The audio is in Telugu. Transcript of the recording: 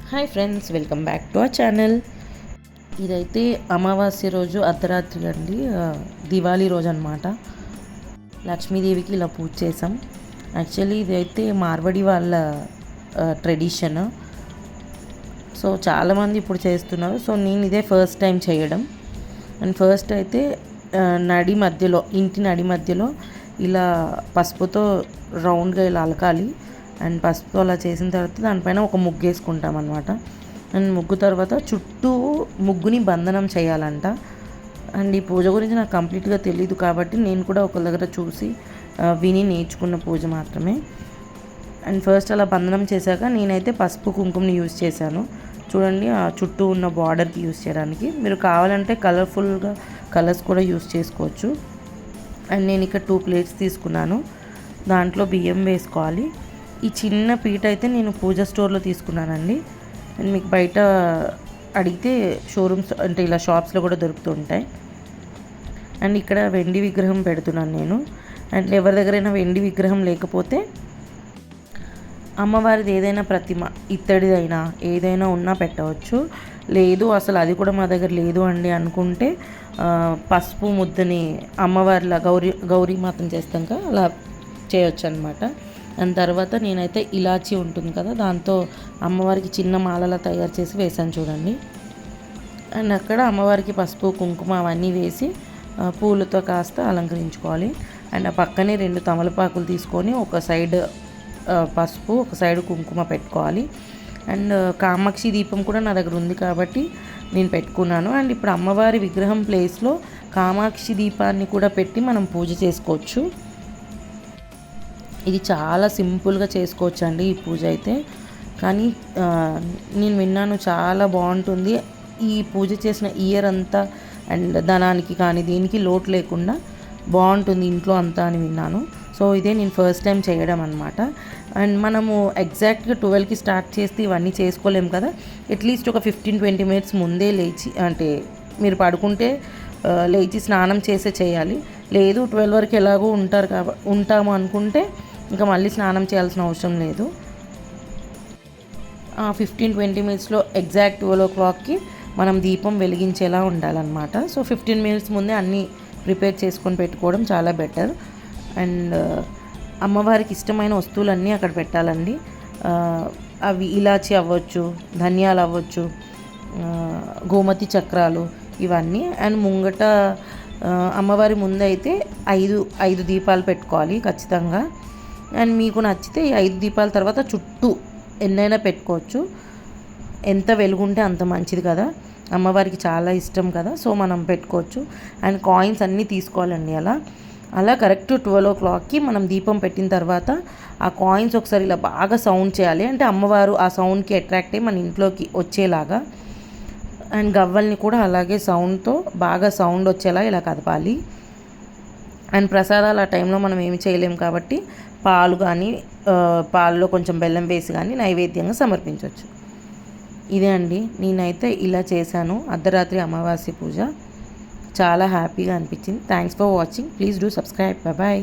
Hi friends, welcome back to our channel. ఇదైతే అమావాస్య రోజు అర్ధరాత్రి అండి, దివాళీ రోజు అనమాట. లక్ష్మీదేవికి ఇలా పూజ చేసాం. యాక్చువల్లీ ఇదైతే మార్వడి వాళ్ళ ట్రెడిషన్. సో చాలామంది ఇప్పుడు చేస్తున్నారు. సో నేను ఇదే ఫస్ట్ టైం చేయడం. అండ్ ఫస్ట్ అయితే ఇంటి నడి మధ్యలో ఇలా పసుపుతో రౌండ్గా ఇలా అలకాలి. అండ్ పసుపు అలా చేసిన తర్వాత దానిపైన ఒక ముగ్గు వేసుకుంటాం అనమాట. అండ్ ముగ్గు తర్వాత చుట్టూ ముగ్గుని బంధనం చేయాలంట. అండ్ ఈ పూజ గురించి నాకు కంప్లీట్గా తెలియదు కాబట్టి నేను కూడా ఒకరి దగ్గర చూసి విని నేర్చుకున్న పూజ మాత్రమే. అండ్ ఫస్ట్ అలా బంధనం చేశాక నేనైతే పసుపు కుంకుమని యూజ్ చేశాను. చూడండి, ఆ చుట్టూ ఉన్న బార్డర్కి యూజ్ చేయడానికి. మీరు కావాలంటే కలర్ఫుల్గా కలర్స్ కూడా యూజ్ చేసుకోవచ్చు. అండ్ నేను ఇక్కడ 2 ప్లేట్స్ తీసుకున్నాను. దాంట్లో బియ్యం వేసుకోవాలి. ఈ చిన్న పీట అయితే నేను పూజ స్టోర్లో తీసుకున్నానండి. అండ్ మీకు బయట అడిగితే షోరూమ్స్ అంటే ఇలా షాప్స్లో కూడా దొరుకుతుంటాయి. అండ్ ఇక్కడ వెండి విగ్రహం పెడుతున్నాను నేను. అండ్ ఎవరి దగ్గరైనా వెండి విగ్రహం లేకపోతే అమ్మవారిది ఏదైనా ప్రతిమ, ఇత్తడిదైనా ఏదైనా ఉన్నా పెట్టవచ్చు. లేదు అసలు అది కూడా మా దగ్గర లేదు అండి అనుకుంటే పసుపు ముద్దని అమ్మవారిలా గౌరీమాతను చేస్తాక అలా చేయొచ్చు అనమాట. అండ్ తర్వాత నేనైతే ఇలాచీ ఉంటుంది కదా, దాంతో అమ్మవారికి చిన్న మాలలా తయారు చేసి వేసాను చూడండి. అండ్ అక్కడ అమ్మవారికి పసుపు కుంకుమ అవన్నీ వేసి పూలతో కాస్త అలంకరించుకోవాలి. అండ్ ఆ పక్కనే 2 తమలపాకులు తీసుకొని ఒక సైడ్ పసుపు ఒక సైడ్ కుంకుమ పెట్టుకోవాలి. అండ్ కామాక్షి దీపం కూడా నా దగ్గర ఉంది కాబట్టి నేను పెట్టుకున్నాను. అండ్ ఇప్పుడు అమ్మవారి విగ్రహం ప్లేస్లో కామాక్షి దీపాన్ని కూడా పెట్టి మనం పూజ చేసుకోవచ్చు. ఇది చాలా సింపుల్గా చేసుకోవచ్చు అండి ఈ పూజ అయితే. కానీ నేను విన్నాను చాలా బాగుంటుంది. ఈ పూజ చేసిన ఇయర్ అంతా అండ్ ధనానికి కానీ దీనికి లోటు లేకుండా బాగుంటుంది ఇంట్లో అంతా అని విన్నాను. సో ఇదే నేను ఫస్ట్ టైం చేయడం అనమాట. అండ్ మనము ఎగ్జాక్ట్గా 12కి స్టార్ట్ చేస్తే ఇవన్నీ చేసుకోలేము కదా. అట్లీస్ట్ ఒక 15-20 మినిట్స్ ముందే లేచి, అంటే మీరు పడుకుంటే లేచి స్నానం చేయాలి. లేదు 12 వరకు ఎలాగో ఉంటాము అనుకుంటే ఇంకా మళ్ళీ స్నానం చేయాల్సిన అవసరం లేదు. 15-20 మినిట్స్లో ఎగ్జాక్ట్ 12 o'clockకి మనం దీపం వెలిగించేలా ఉండాలన్నమాట. సో 15 మినిట్స్ ముందే అన్నీ ప్రిపేర్ చేసుకొని పెట్టుకోవడం చాలా బెటర్. అండ్ అమ్మవారికి ఇష్టమైన వస్తువులన్నీ అక్కడ పెట్టాలండి. అవి ఇలాచి అవ్వచ్చు, ధనియాలు అవ్వచ్చు, గోమతి చక్రాలు ఇవన్నీ. అండ్ ముంగట అమ్మవారి ముందైతే 5 దీపాలు పెట్టుకోవాలి ఖచ్చితంగా. అండ్ మీకు నచ్చితే ఈ 5 దీపాల తర్వాత చుట్టూ ఎన్నైనా పెట్టుకోవచ్చు. ఎంత వెలుగుంటే అంత మంచిది కదా, అమ్మవారికి చాలా ఇష్టం కదా, సో మనం పెట్టుకోవచ్చు. అండ్ కాయిన్స్ అన్నీ తీసుకోవాలండి. అలా కరెక్ట్ 12 o'clockకి మనం దీపం పెట్టిన తర్వాత ఆ కాయిన్స్ ఒకసారి ఇలా బాగా సౌండ్ చేయాలి. అంటే అమ్మవారు ఆ సౌండ్కి అట్రాక్ట్ అయ్యి మన ఇంట్లోకి వచ్చేలాగా. అండ్ గవ్వల్ని కూడా అలాగే సౌండ్తో బాగా సౌండ్ వచ్చేలా ఇలా కదపాలి. అండ్ ప్రసాదాలు ఆ టైంలో మనం ఏమి చేయలేము కాబట్టి పాలు కానీ పాలలో కొంచెం బెల్లం వేసి కానీ నైవేద్యంగా సమర్పించవచ్చు. ఇదే అండి, నేనైతే ఇలా చేశాను అర్ధరాత్రి అమావాస్య పూజ. చాలా హ్యాపీగా అనిపించింది. Thanks for watching. Please do subscribe. Bye.